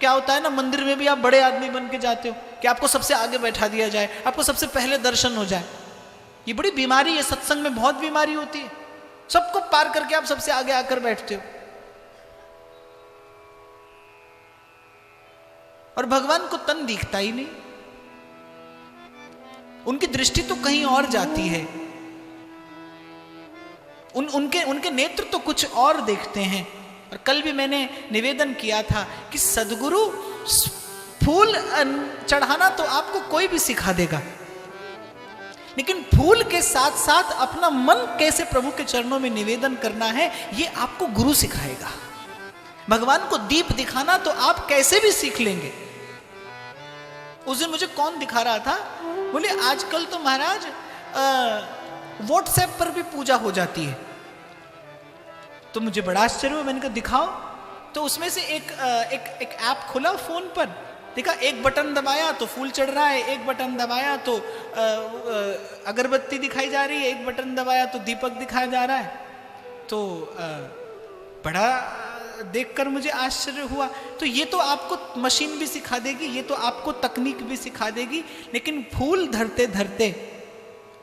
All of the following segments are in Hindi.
क्या होता है ना, मंदिर में भी आप बड़े आदमी बन के जाते हो कि आपको सबसे आगे बैठा दिया जाए, आपको सबसे पहले दर्शन हो जाए। ये बड़ी बीमारी है, सत्संग में बहुत बीमारी होती है, सबको पार करके आप सबसे आगे आकर बैठते हो। और भगवान को तन दिखता ही नहीं, उनकी दृष्टि तो कहीं और जाती है, उनके नेत्र तो कुछ और देखते हैं। और कल भी मैंने निवेदन किया था कि सद्गुरु फूल चढ़ाना तो आपको कोई भी सिखा देगा, लेकिन फूल के साथ साथ अपना मन कैसे प्रभु के चरणों में निवेदन करना है, ये आपको गुरु सिखाएगा। भगवान को दीप दिखाना तो आप कैसे भी सीख लेंगे। उस दिन मुझे कौन दिखा रहा था, बोले आजकल तो महाराज व्हाट्सएप पर भी पूजा हो जाती है। तो मुझे बड़ा आश्चर्य हुआ, मैंने कहा दिखाओ। तो उसमें से एक ऐप खोला फोन पर, देखा एक बटन दबाया तो फूल चढ़ रहा है, एक बटन दबाया तो अगरबत्ती दिखाई जा रही है, एक बटन दबाया तो दीपक दिखाया जा रहा है। तो बड़ा देखकर मुझे आश्चर्य हुआ। तो ये तो आपको मशीन भी सिखा देगी, ये तो आपको तकनीक भी सिखा देगी, लेकिन फूल धरते धरते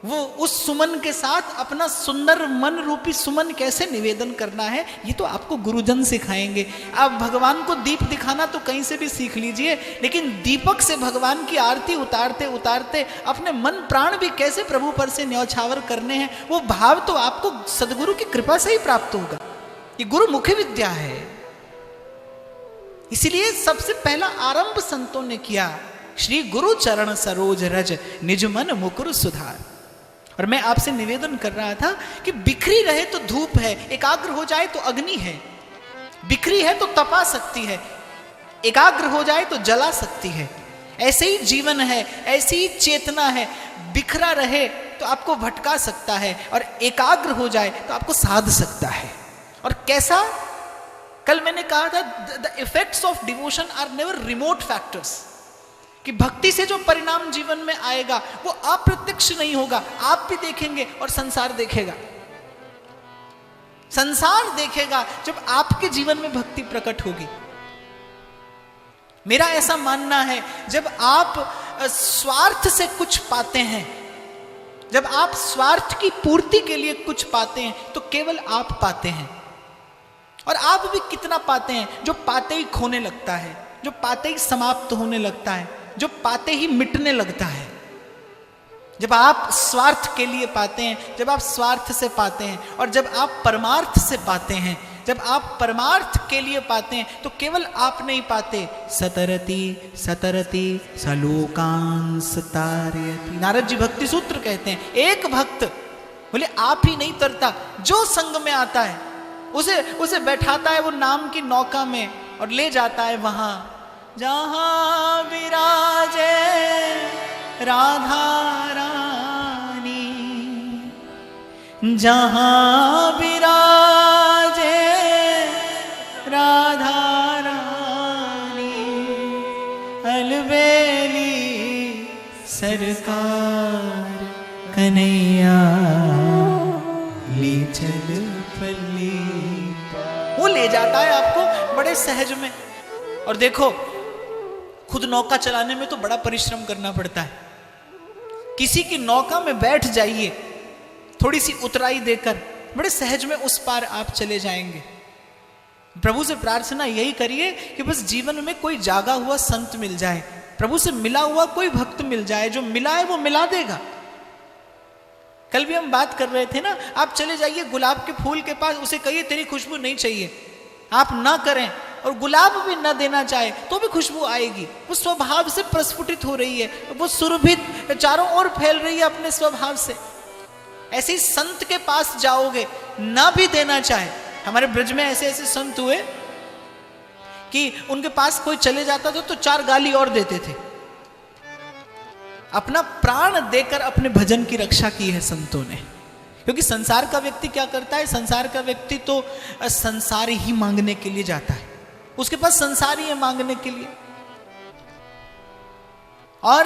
वो उस सुमन के साथ अपना सुंदर मन रूपी सुमन कैसे निवेदन करना है, ये तो आपको गुरुजन सिखाएंगे। आप भगवान को दीप दिखाना तो कहीं से भी सीख लीजिए, लेकिन दीपक से भगवान की आरती उतारते उतारते अपने मन प्राण भी कैसे प्रभु पर से न्यौछावर करने हैं, वो भाव तो आपको सदगुरु की कृपा से ही प्राप्त होगा। ये गुरु मुख्य विद्या है। इसीलिए सबसे पहला आरंभ संतों ने किया, श्री गुरु चरण सरोज रज निज मन मुकुर सुधार। और मैं आपसे निवेदन कर रहा था कि बिखरी रहे तो धूप है, एकाग्र हो जाए तो अग्नि है, बिखरी है तो तपा सकती है, एकाग्र हो जाए तो जला सकती है। ऐसे ही जीवन है, ऐसी ही चेतना है, बिखरा रहे तो आपको भटका सकता है, और एकाग्र हो जाए तो आपको साध सकता है। और कैसा, कल मैंने कहा था the effects of devotion are never remote factors, कि भक्ति से जो परिणाम जीवन में आएगा वो अप्रत्यक्ष नहीं होगा, आप भी देखेंगे और संसार देखेगा। संसार देखेगा जब आपके जीवन में भक्ति प्रकट होगी। मेरा ऐसा मानना है, जब आप स्वार्थ से कुछ पाते हैं, जब आप स्वार्थ की पूर्ति के लिए कुछ पाते हैं, तो केवल आप पाते हैं। और आप भी कितना पाते हैं, जो पाते ही खोने लगता है, जो पाते ही समाप्त होने लगता है, जो पाते ही मिटने लगता है। जब आप स्वार्थ के लिए पाते हैं, जब आप स्वार्थ से पाते हैं, और जब आप परमार्थ से पाते हैं, जब आप परमार्थ के लिए पाते हैं, तो केवल आप नहीं पाते, सतरति सतरति सलोकांस तारयति। नारद जी भक्ति सूत्र कहते हैं, एक भक्त बोले आप ही नहीं तरता, जो संग में आता है उसे बैठाता है वो नाम की नौका में और ले जाता है वहां जहां विराजे राधा रानी, जहां विराजे राधा रानी, अलबेली सरकार कन्हैया ले चल पल्ली। वो ले जाता है आपको बड़े सहज में। और देखो, खुद नौका चलाने में तो बड़ा परिश्रम करना पड़ता है। किसी की नौका में बैठ जाइए, थोड़ी सी उतराई देकर बड़े सहज में उस पार आप चले जाएंगे। प्रभु से प्रार्थना यही करिए कि बस जीवन में कोई जागा हुआ संत मिल जाए, प्रभु से मिला हुआ कोई भक्त मिल जाए, जो मिला है वो मिला देगा। कल भी हम बात कर रहे थे ना, आप चले जाइए गुलाब के फूल के पास, उसे कहिए तेरी खुशबू नहीं चाहिए, आप ना करें, और गुलाब भी न देना चाहे तो भी खुशबू आएगी। वो स्वभाव से प्रस्फुटित हो रही है, वो सुरभित चारों ओर फैल रही है अपने स्वभाव से। ऐसे ही संत के पास जाओगे, ना भी देना चाहे, हमारे ब्रज में ऐसे ऐसे संत हुए कि उनके पास कोई चले जाता था तो 4 गाली और देते थे। अपना प्राण देकर अपने भजन की रक्षा की है संतों ने। क्योंकि संसार का व्यक्ति क्या करता है, संसार का व्यक्ति तो संसार ही मांगने के लिए जाता है, उसके पास संसार ही है मांगने के लिए। और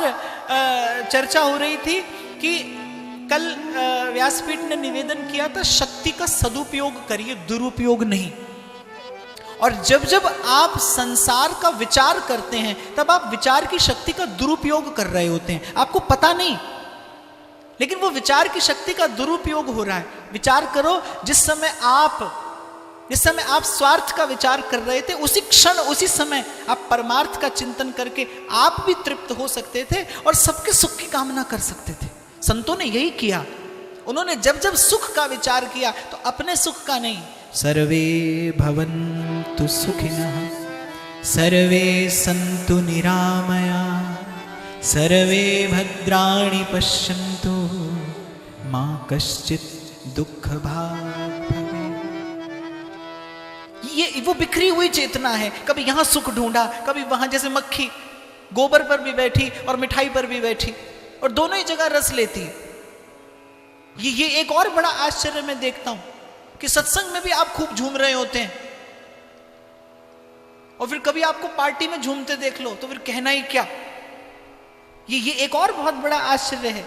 चर्चा हो रही थी कि कल व्यासपीठ ने निवेदन किया था, शक्ति का सदुपयोग करिए, दुरुपयोग नहीं। और जब जब आप संसार का विचार करते हैं तब आप विचार की शक्ति का दुरुपयोग कर रहे होते हैं, आपको पता नहीं, लेकिन वो विचार की शक्ति का दुरुपयोग हो रहा है। विचार करो, जिस समय आप स्वार्थ का विचार कर रहे थे, उसी क्षण उसी समय आप परमार्थ का चिंतन करके आप भी तृप्त हो सकते थे और सबके सुख की कामना कर सकते थे। संतों ने यही किया, उन्होंने जब जब सुख का विचार किया तो अपने सुख का नहीं। सर्वे भवन्तु सुखिनः सर्वे सन्तु निरामया सर्वे भद्राणि पश्यन्तु मां कश्चित् दुःख भाग् भवेत्। ये वो बिखरी हुई चेतना है, कभी यहां सुख ढूंढा, कभी वहां, जैसे मक्खी गोबर पर भी बैठी और मिठाई पर भी बैठी और दोनों ही जगह रस लेती है। ये एक और बड़ा आश्चर्य मैं देखता हूं कि सत्संग में भी आप खूब झूम रहे होते हैं और फिर कभी आपको पार्टी में झूमते देख लो तो फिर कहना ही क्या। ये एक और बहुत बड़ा आश्चर्य है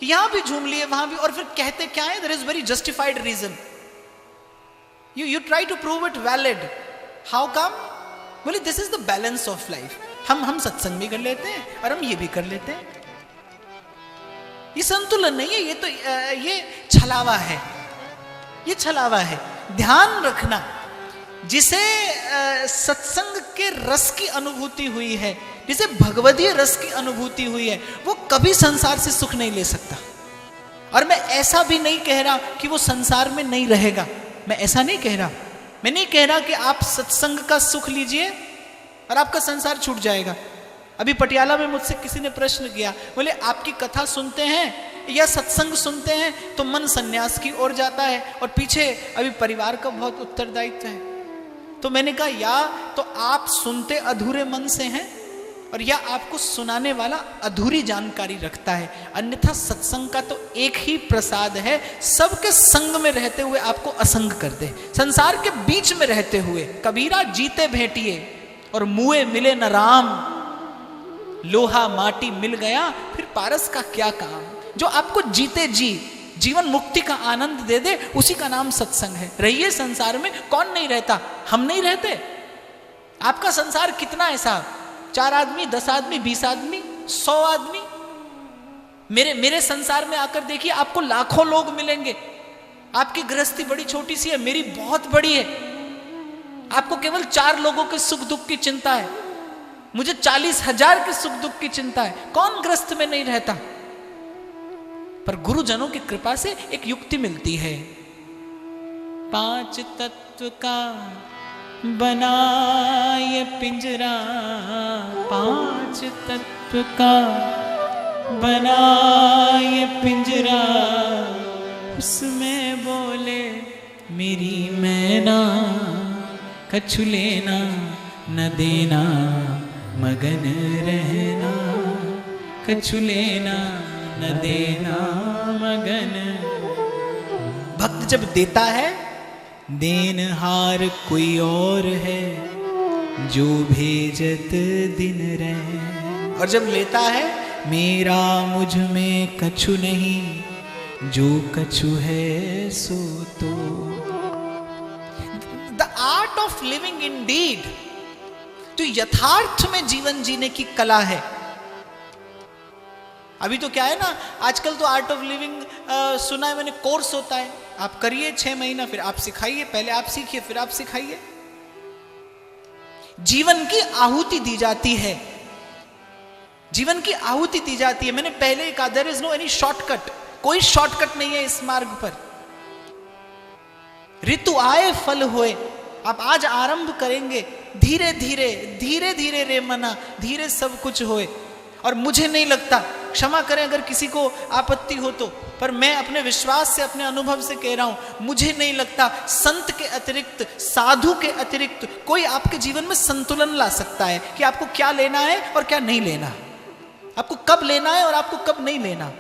कि यहां भी झूम लिए वहां भी, और फिर कहते क्या है, there is very justified reason, you try to prove it valid. How come? बोले this is the balance of life. हम सत्संग भी कर लेते हैं और हम ये भी कर लेते हैं। ये संतुलन नहीं है, ये तो ये छलावा है, ये छलावा है। ध्यान रखना, जिसे सत्संग के रस की अनुभूति हुई है, जिसे भगवदीय रस की अनुभूति हुई है, वो कभी संसार से सुख नहीं ले सकता। और मैं ऐसा भी नहीं कह रहा कि वो संसार में नहीं रहेगा, मैं ऐसा नहीं कह रहा। मैं नहीं कह रहा कि आप सत्संग का सुख लीजिए और आपका संसार छूट जाएगा। अभी पटियाला में मुझसे किसी ने प्रश्न किया, बोले आपकी कथा सुनते हैं या सत्संग सुनते हैं तो मन सन्यास की ओर जाता है और पीछे अभी परिवार का बहुत उत्तरदायित्व है। तो मैंने कहा या तो आप सुनते अधूरे मन से हैं और या आपको सुनाने वाला अधूरी जानकारी रखता है, अन्यथा सत्संग का तो एक ही प्रसाद है, सबके संग में रहते हुए आपको असंग कर दे। संसार के बीच में रहते हुए कबीरा जीते भेंटिए और मुए मिले न राम, लोहा माटी मिल गया फिर पारस का क्या काम। जो आपको जीते जी जीवन मुक्ति का आनंद दे दे, उसी का नाम सत्संग है। रहिए संसार में, कौन नहीं रहता, हम नहीं रहते। आपका संसार कितना है साहब, 4 आदमी, 10 आदमी, 20 आदमी, 100 आदमी। मेरे संसार में आकर देखिए, आपको लाखों लोग मिलेंगे। आपकी गृहस्थी बड़ी छोटी सी है, मेरी बहुत बड़ी है। आपको केवल 4 लोगों के सुख दुख की चिंता है, मुझे 40,000 के सुख दुख की चिंता है। कौन ग्रस्त में नहीं रहता? पर गुरुजनों की कृपा से एक युक्ति मिलती है। 5 तत्व का बनाए पिंजरा, 5 तत्व का बनाए पिंजरा, उसमें बोले मेरी मैना, कछु लेना न देना, मगन रहना, कछु लेना न देना, मगन। भक्त जब देता है, देनहार कोई और है, जो भेजत दिन रहे। और जब लेता है, मेरा मुझ में कछु नहीं, जो कछु है सो तो। The art of living Indeed, तो यथार्थ में जीवन जीने की कला है। अभी तो क्या है ना, आजकल तो आर्ट ऑफ लिविंग सुना है मैंने, कोर्स होता है, आप करिए 6 महीना, फिर आप सिखाइए, पहले आप सीखिए फिर आप सिखाइए। जीवन की आहुति दी जाती है, जीवन की आहुति दी जाती है। मैंने पहले कहा, there is no any shortcut, कोई शॉर्टकट नहीं है इस मार्ग पर। ऋतु आए फल होए, आप आज आरंभ करेंगे, धीरे धीरे धीरे धीरे रे मना, धीरे सब कुछ होए। और मुझे नहीं लगता, क्षमा करें अगर किसी को आपत्ति हो तो, पर मैं अपने विश्वास से, अपने अनुभव से कह रहा हूं, मुझे नहीं लगता संत के अतिरिक्त, साधु के अतिरिक्त कोई आपके जीवन में संतुलन ला सकता है कि आपको क्या लेना है और क्या नहीं लेना, आपको कब लेना है और आपको कब नहीं लेना।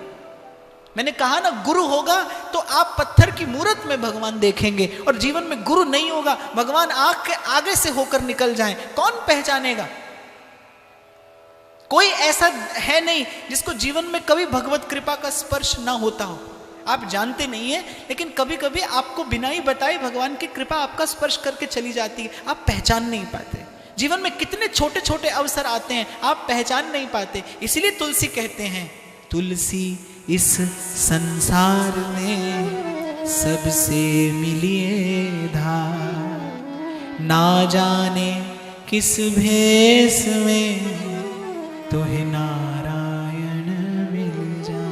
मैंने कहा ना, गुरु होगा तो आप पत्थर की मूरत में भगवान देखेंगे, और जीवन में गुरु नहीं होगा, भगवान आंख के आगे से होकर निकल जाएं, कौन पहचानेगा? कोई ऐसा है नहीं जिसको जीवन में कभी भगवत कृपा का स्पर्श ना होता हो। आप जानते नहीं है, लेकिन कभी कभी आपको बिना ही बताए भगवान की कृपा आपका स्पर्श करके चली जाती है, आप पहचान नहीं पाते। जीवन में कितने छोटे छोटे अवसर आते हैं, आप पहचान नहीं पाते। इसीलिए तुलसी कहते हैं, तुलसी इस संसार में सबसे मिलिए धार, ना जाने किस भेष में तुम्हें नारायण मिल जा।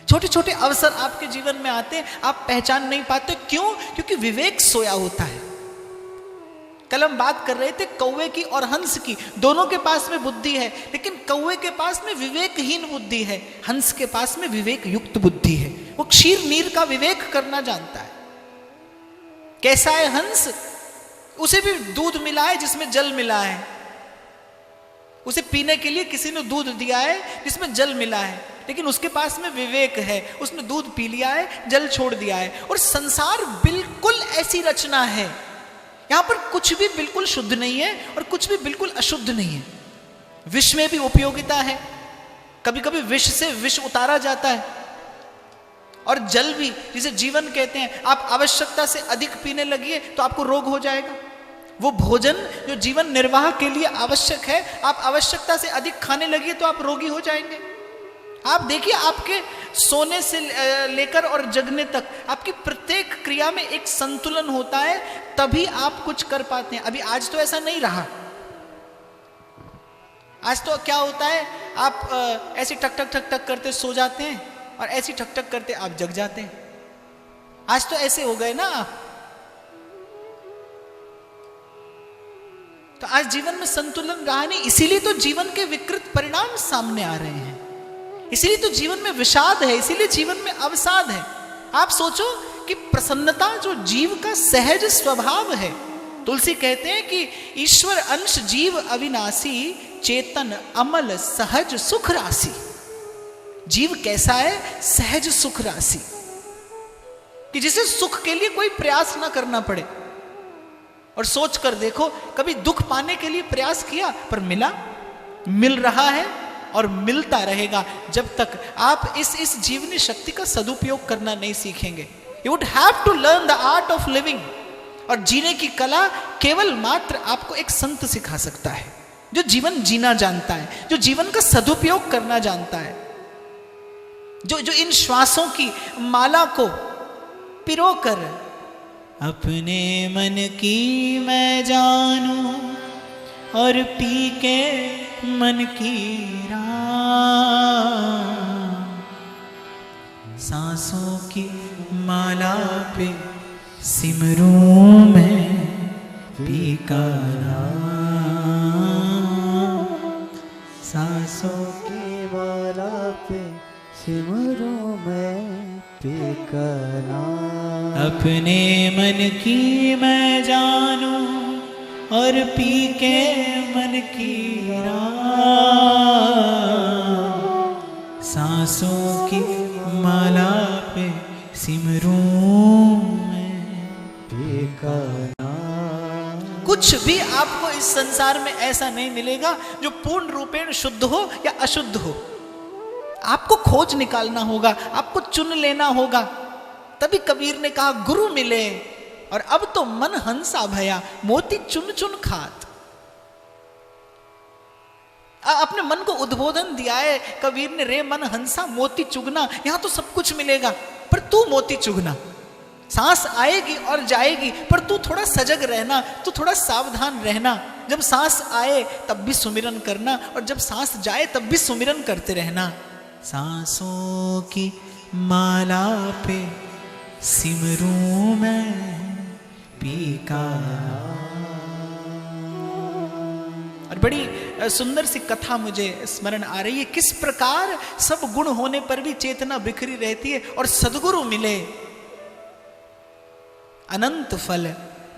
छोटे छोटे अवसर आपके जीवन में आते हैं, आप पहचान नहीं पाते। क्यों? क्योंकि विवेक सोया होता है। कल हम बात कर रहे थे कौवे की और हंस की, दोनों के पास में बुद्धि है, लेकिन कौवे के पास में विवेकहीन बुद्धि है, हंस के पास में विवेक युक्त बुद्धि है। वो क्षीर नीर का विवेक करना जानता है। कैसा है हंस? उसे भी दूध मिला है जिसमें जल मिला है, उसे पीने के लिए किसी ने दूध दिया है जिसमें जल मिला है, लेकिन उसके पास में विवेक है, उसने दूध पी लिया है, जल छोड़ दिया है। और संसार बिल्कुल ऐसी रचना है, यहां पर कुछ भी बिल्कुल शुद्ध नहीं है और कुछ भी बिल्कुल अशुद्ध नहीं है। विष में भी उपयोगिता है, कभी कभी विष से विष उतारा जाता है, और जल भी, जिसे जीवन कहते हैं, आप आवश्यकता से अधिक पीने लगिए तो आपको रोग हो जाएगा। वो भोजन जो जीवन निर्वाह के लिए आवश्यक है, आप आवश्यकता से अधिक खाने लगिए तो आप रोगी हो जाएंगे। आप देखिए, आपके सोने से लेकर और जगने तक आपकी प्रत्येक क्रिया में एक संतुलन होता है, तभी आप कुछ कर पाते हैं। अभी आज तो ऐसा नहीं रहा। आज तो क्या होता है, आप ऐसे टक टक टक टक करते सो जाते हैं और ऐसी ठक ठक करते आप जग जाते हैं। आज तो ऐसे हो गए ना आप। तो आज जीवन में संतुलन रहा नहीं, इसीलिए तो जीवन के विकृत परिणाम सामने आ रहे हैं, इसीलिए तो जीवन में विषाद है, इसीलिए जीवन में अवसाद है। आप सोचो कि प्रसन्नता जो जीव का सहज स्वभाव है, तुलसी कहते हैं कि ईश्वर अंश जीव अविनाशी, चेतन अमल सहज सुख राशि। जीव कैसा है? सहज सुख राशि, कि जिसे सुख के लिए कोई प्रयास ना करना पड़े। और सोच कर देखो, कभी दुख पाने के लिए प्रयास किया पर मिला? मिल रहा है और मिलता रहेगा जब तक आप इस जीवनी शक्ति का सदुपयोग करना नहीं सीखेंगे। You would have to learn the art of living. और जीने की कला केवल मात्र आपको एक संत सिखा सकता है, जो जीवन जीना जानता है, जो जीवन का सदुपयोग करना जानता है, जो इन श्वासों की माला को पिरोकर अपने मन की मैं जानूं और पी के मन की राह, सांसों की माला पे सिमरूं मैं पी का नाम, सांसों की माला पे सिमरूं मैं पी का नाम। अपने मन की मैं जानूं और पी के मन की राह, सांसों की माला पे सिमरूं मैं पी का नाम। कुछ भी आपको इस संसार में ऐसा नहीं मिलेगा जो पूर्ण रूपेण शुद्ध हो या अशुद्ध हो। आपको खोज निकालना होगा, आपको चुन लेना होगा। तभी कबीर ने कहा, गुरु मिले और अब तो मन हंसा भया, मोती चुन चुन खात। अपने मन को उद्बोधन दिया है कबीर ने, रे मन हंसा मोती चुगना। यहां तो सब कुछ मिलेगा पर तू मोती चुगना। सांस आएगी और जाएगी पर तू थोड़ा सजग रहना, तू थोड़ा सावधान रहना। जब सांस आए तब भी सुमिरन करना और जब सांस जाए तब भी सुमिरन करते रहना। सांसों की माला पे सिमरूं मैं पी का। और बड़ी सुंदर सी कथा मुझे स्मरण आ रही है, किस प्रकार सब गुण होने पर भी चेतना बिखरी रहती है और सद्गुरु मिले अनंत फल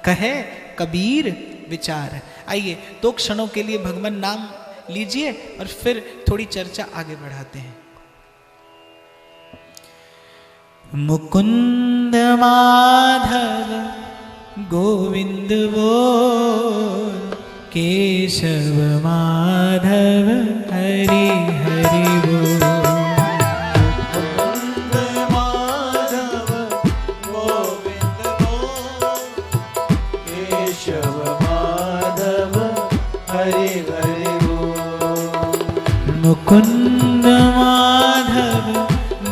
कहे कबीर विचार। आइए 2 क्षणों के लिए भगवान नाम लीजिए और फिर थोड़ी चर्चा आगे बढ़ाते हैं। मुकुंद माधव गोविंद बोल, केशव माधव हरि हरि बोल। मुकुंद मुकुंद माधव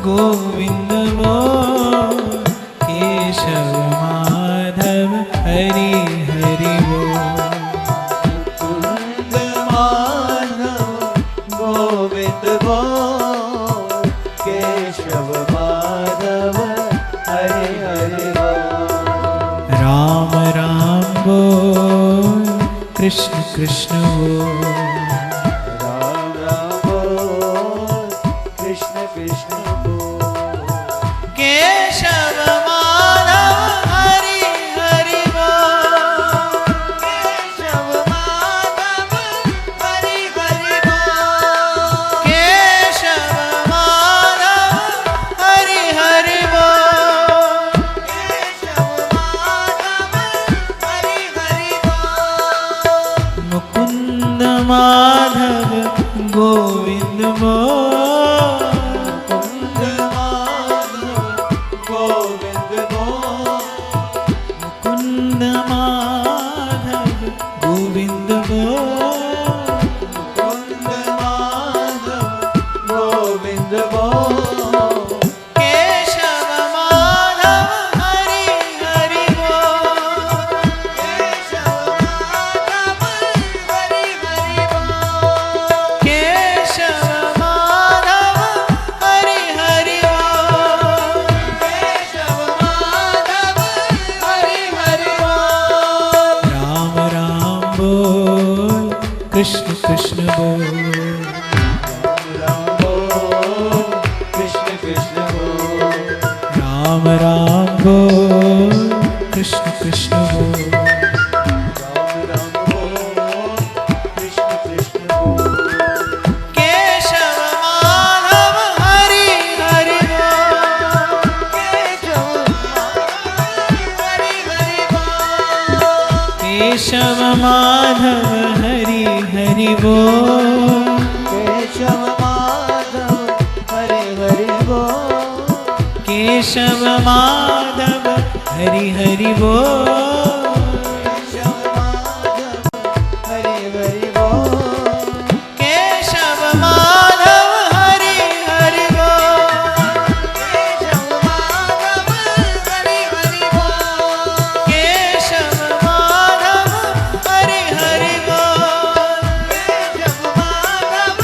गोविंद बोल, केशव माधव हरि हरि बोल। मुकुंद माधव गोविंद बोल, केशव माधव हरि हरि बोल। राम राम बोल, कृष्ण कृष्ण बोल, राम राम बोल, कृष्ण कृष्ण बोल। केशव माधव हरि हरि बोल, केशव माधव हरि हरि बोल। केशव माधव हरि हरि बोल। केशव माधव हरि हरि बोल। मुकुंद माधव गोविंद बोल, मुकुंद माधव गोविंद बोल। मुकुंद माधव गोविंद बोल, मुकुंद माधव गोविंद बोल। केशव माधव हरि हरि बोल, केशव माधव हरि हरि बोल। केशव माधव हरि हरि बोल। केशव माधव हरि हरि बोल। राम राम बोल, कृष्ण कृष्ण बोल, राम बोल, कृष्ण कृष्ण बोल। राम राम बोल, कृष्ण कृष्ण बोल। राम राम बोल, कृष्ण कृष्ण बोल। केशव माधव हरि हरि बोल, केशव माधव हरि हरि बोल। केशव माधव हरि हरि बोल, केशव माधव हरि हरि बोल। केशव माधव हरि हरि बोल, केशव माधव हरि हरि बोल। केशव माधव हरि हरि बोल, केशव माधव हरि हरि बोल। केशव माधव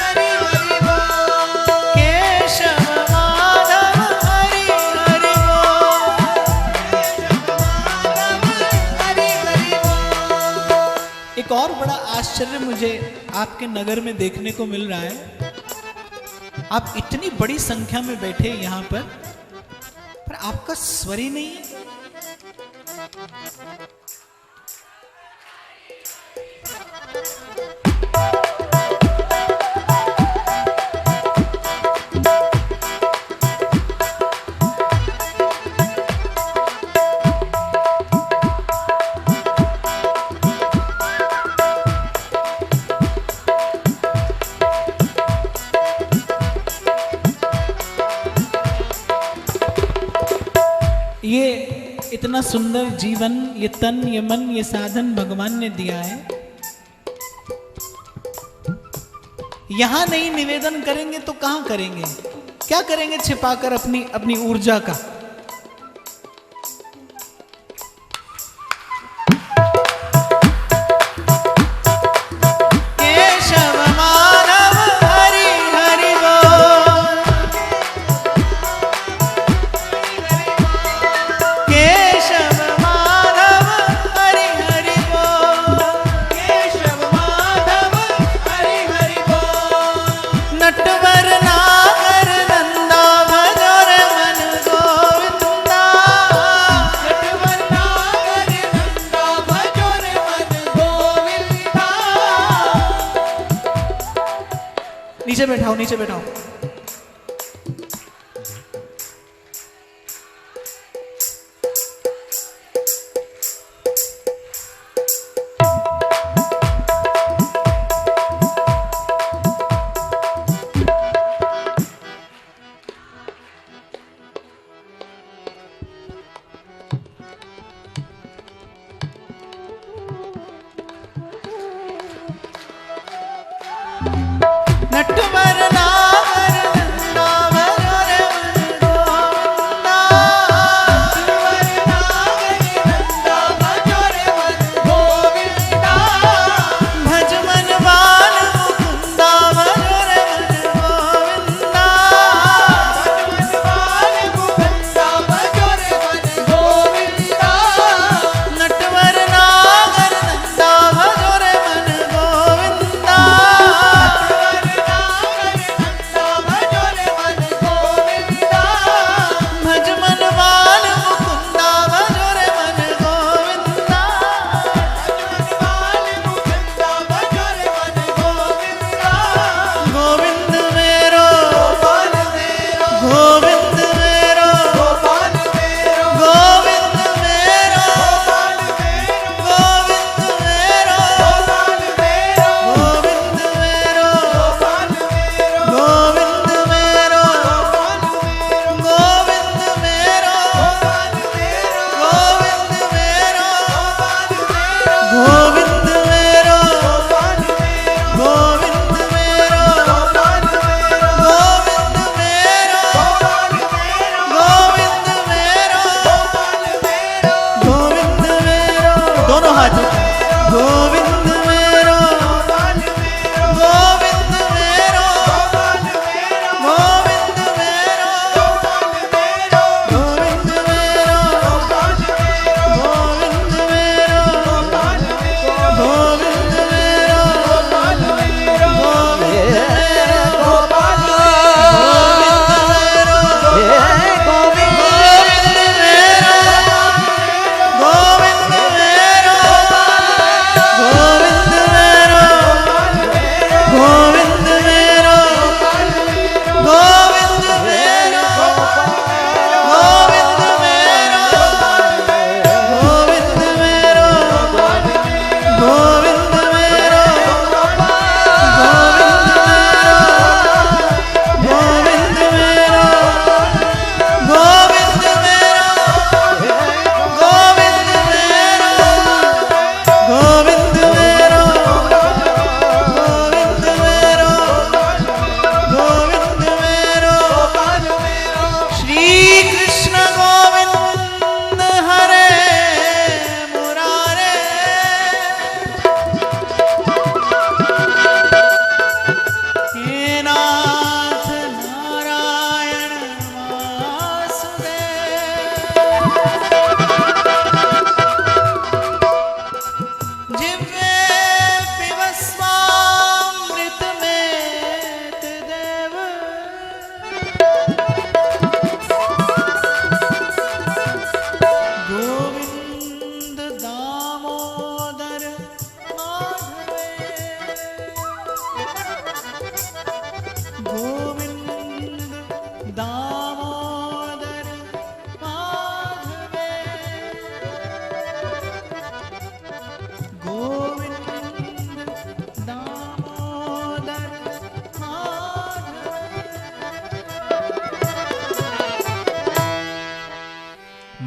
हरि हरि बोल, केशव माधव हरि हरि बोल। केशव माधव हरि हरि बोल। एक और बड़ा आश्चर्य मुझे आपके नगर में देखने को मिल रहा है। आप इतनी बड़ी संख्या में बैठे यहाँ पर आपका स्वर ही नहीं है। ये इतना सुंदर जीवन, ये तन, ये मन, ये साधन भगवान ने दिया है। यहां नहीं निवेदन करेंगे तो कहां करेंगे? क्या करेंगे छिपाकर अपनी अपनी ऊर्जा का? केशव माधव हरि हरि बोल, केशव माधव हरि हरि बोल, केशव माधव हरि हरि बोल। नटवर नागर नंदा भजो रे मन गोविंदा, नटवर नागर नंदा भजो रे मन गोविंदा। नीचे बैठाओ, नीचे बैठाओ। नटवर नागर नंदा भजो रे मन गोविंदा। भज मन बाल मुकुंदा भजो रे मन गोविंदा। नटवर नागर नंदा भजो रे मन गोविंदा। भज मन बाल मुकुंदा भजो रे मन गोविंदा। गोविंद मेरो गोविंद मेरो गोविंद मेरो गोविंद मेरो गोविंद मेरो गोविंद मेरो गोविंद मेरो गोविंद मेरो गोविंद मेरो गोविंद मेरो गोविंद मेरो दोनों हाथ गोविंद मेरो गोविंद मेरो गोविंद मेरो गोविंद मेरो गोविंद मेरो गोविंद मेरो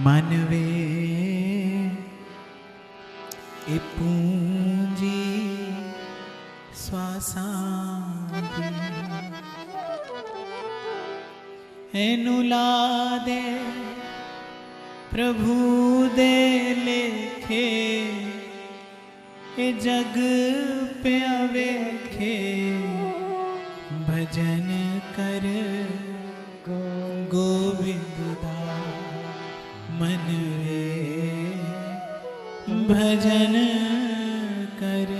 मनवे ए पूंजी श्वासांगी एनुला दे प्रभु दे लेखे ए जग पे अवेखे भजन कर गोविंद दा मनवे भजन कर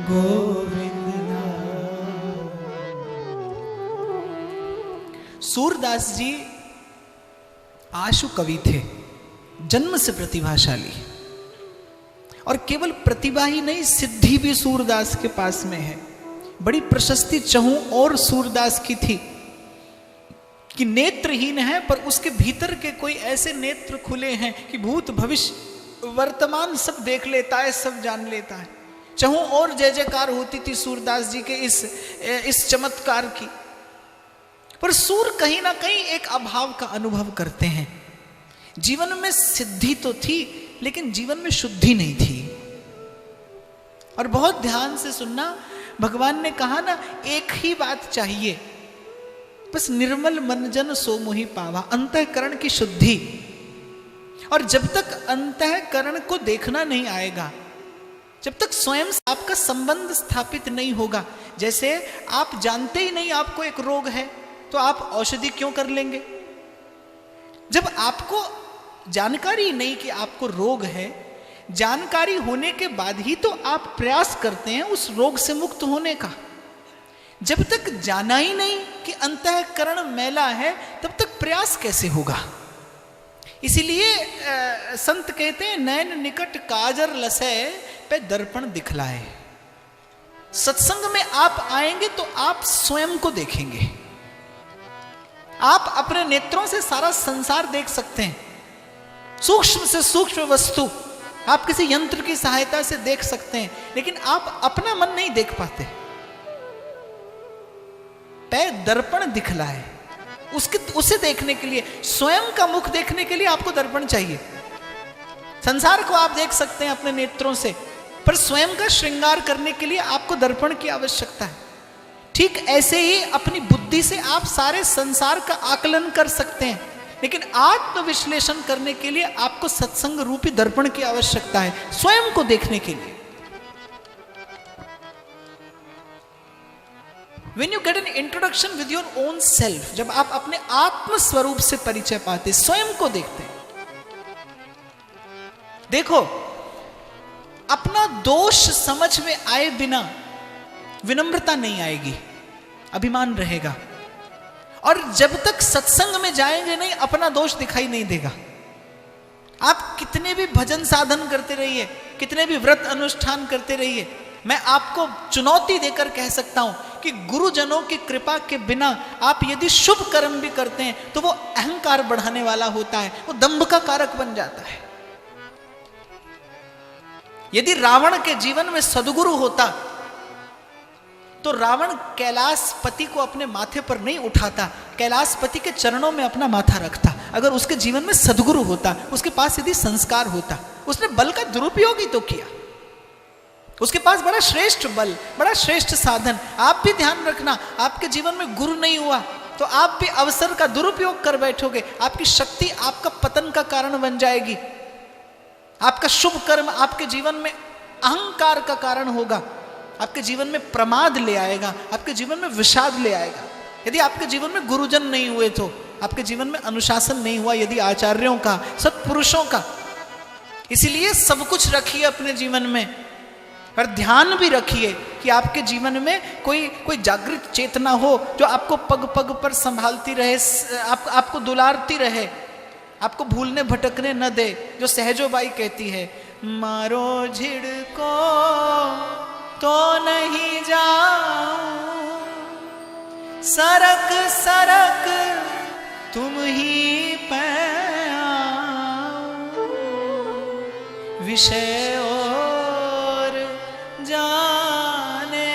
गोविंद दा। सूरदास जी आशु कवि थे, जन्म से प्रतिभाशाली, और केवल प्रतिभा ही नहीं सिद्धि भी सूरदास के पास में है। बड़ी प्रशस्ति चहूं और सूरदास की थी कि नेत्रहीन है पर उसके भीतर के कोई ऐसे नेत्र खुले हैं कि भूत भविष्य वर्तमान सब देख लेता है, सब जान लेता है। चहूं और जय जयकार होती थी सूरदास जी के इस चमत्कार की, पर सूर कहीं ना कहीं एक अभाव का अनुभव करते हैं। जीवन में सिद्धि तो थी लेकिन जीवन में शुद्धि नहीं थी। और बहुत ध्यान से सुनना, भगवान ने कहा ना, एक ही बात चाहिए, बस निर्मल मन जन सो मोहि पावा, अंतःकरण की शुद्धि। और जब तक अंतःकरण को देखना नहीं आएगा, जब तक स्वयं से आपका संबंध स्थापित नहीं होगा, जैसे आप जानते ही नहीं आपको एक रोग है तो आप औषधि क्यों कर लेंगे? जब आपको जानकारी नहीं कि आपको रोग है, जानकारी होने के बाद ही तो आप प्रयास करते हैं उस रोग से मुक्त होने का। जब तक जाना ही नहीं कि अंतःकरण मैला है, तब तक प्रयास कैसे होगा? इसीलिए संत कहते हैं, नैन निकट काजर लसै पे दर्पण दिखलाए। सत्संग में आप आएंगे तो आप स्वयं को देखेंगे। आप अपने नेत्रों से सारा संसार देख सकते हैं, सूक्ष्म से सूक्ष्म वस्तु आप किसी यंत्र की सहायता से देख सकते हैं, लेकिन आप अपना मन नहीं देख पाते। पे दर्पण दिखलाए, उसे देखने के लिए, स्वयं का मुख देखने के लिए आपको दर्पण चाहिए। संसार को आप देख सकते हैं अपने नेत्रों से, पर स्वयं का श्रृंगार करने के लिए आपको दर्पण की आवश्यकता है। ठीक ऐसे ही अपनी बुद्धि से आप सारे संसार का आकलन कर सकते हैं, लेकिन आत्मविश्लेषण करने के लिए आपको सत्संग रूपी दर्पण की आवश्यकता है, स्वयं को देखने के लिए। When you get an introduction with your own self, जब आप अपने आत्म स्वरूप से परिचय पाते, स्वयं को देखते हैं। देखो, अपना दोष समझ में आए बिना विनम्रता नहीं आएगी, अभिमान रहेगा। और जब तक सत्संग में जाएंगे नहीं, अपना दोष दिखाई नहीं देगा। आप कितने भी भजन साधन करते रहिए, कितने भी व्रत अनुष्ठान करते रहिए, मैं आपको चुनौती देकर कह सकता हूं कि गुरुजनों की कृपा के बिना आप यदि शुभ कर्म भी करते हैं तो वो अहंकार बढ़ाने वाला होता है, वो दंभ का कारक बन जाता है। यदि रावण के जीवन में सद्गुरु होता तो रावण कैलाशपति को अपने माथे पर नहीं उठाता, कैलाशपति के चरणों में अपना माथा रखता। अगर उसके जीवन में सद्गुरु होता, उसके पास यदि संस्कार होता, उसने बल का दुरुपयोग ही तो किया। उसके पास बड़ा श्रेष्ठ बल, बड़ा श्रेष्ठ साधन। आप भी ध्यान रखना, आपके जीवन में गुरु नहीं हुआ तो आप भी अवसर का दुरुपयोग कर बैठोगे, आपकी शक्ति आपका पतन का कारण बन जाएगी। आपका शुभ कर्म आपके जीवन में अहंकार का कारण होगा, आपके जीवन में प्रमाद ले आएगा, आपके जीवन में विषाद ले आएगा। यदि आपके जीवन में गुरुजन नहीं हुए तो आपके जीवन में अनुशासन नहीं हुआ, यदि आचार्यों का, सत्पुरुषों का। इसीलिए सब कुछ रखिए अपने जीवन में, पर ध्यान भी रखिए कि आपके जीवन में कोई जागृत चेतना हो जो आपको पग पग पर संभालती रहे, आपको दुलारती रहे, आपको भूलने भटकने न दे। जो सहजोबाई कहती है, मारो झिड़को तो नहीं जाऊं, सरक सरक तुम ही पे आओ, विषय और जाने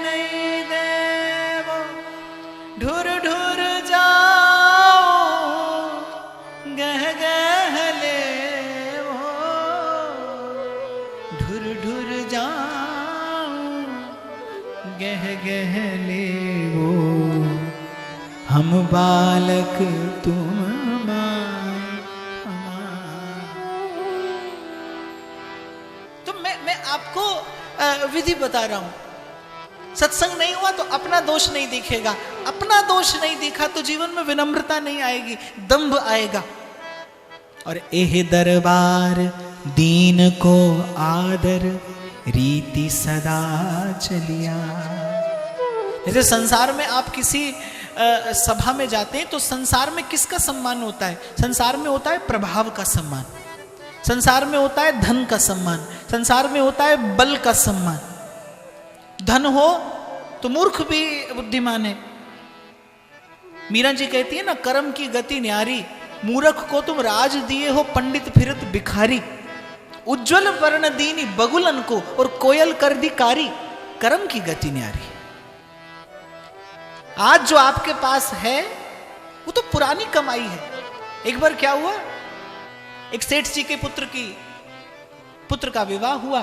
नहीं देवो, ढुर ढुर जाओ गह गह लेवो, ढुर ढुर जाओ गह गह लेवो, हम बालक तुम तो मैं आपको विधि बता रहा हूं। सत्संग नहीं हुआ तो अपना दोष नहीं दिखेगा, अपना दोष नहीं दिखा तो जीवन में विनम्रता नहीं आएगी, दंभ आएगा। और एह दरबार दीन को आदर रीति सदा चलिया। जैसे संसार में आप किसी सभा में जाते हैं तो संसार में किसका सम्मान होता है? संसार में होता है प्रभाव का सम्मान, संसार में होता है धन का सम्मान, संसार में होता है बल का सम्मान। धन हो तो मूर्ख भी बुद्धिमान है। मीरा जी कहती है ना, कर्म की गति न्यारी, मूर्ख को तुम राज दिए हो पंडित फिरत भिखारी, उज्जवल वर्ण दीनी बगुलन को और कोयल कर दी कारी, कर्म की गति न्यारी। आज जो आपके पास है वो तो पुरानी कमाई है। एक बार क्या हुआ, एक सेठ जी के पुत्र का विवाह हुआ,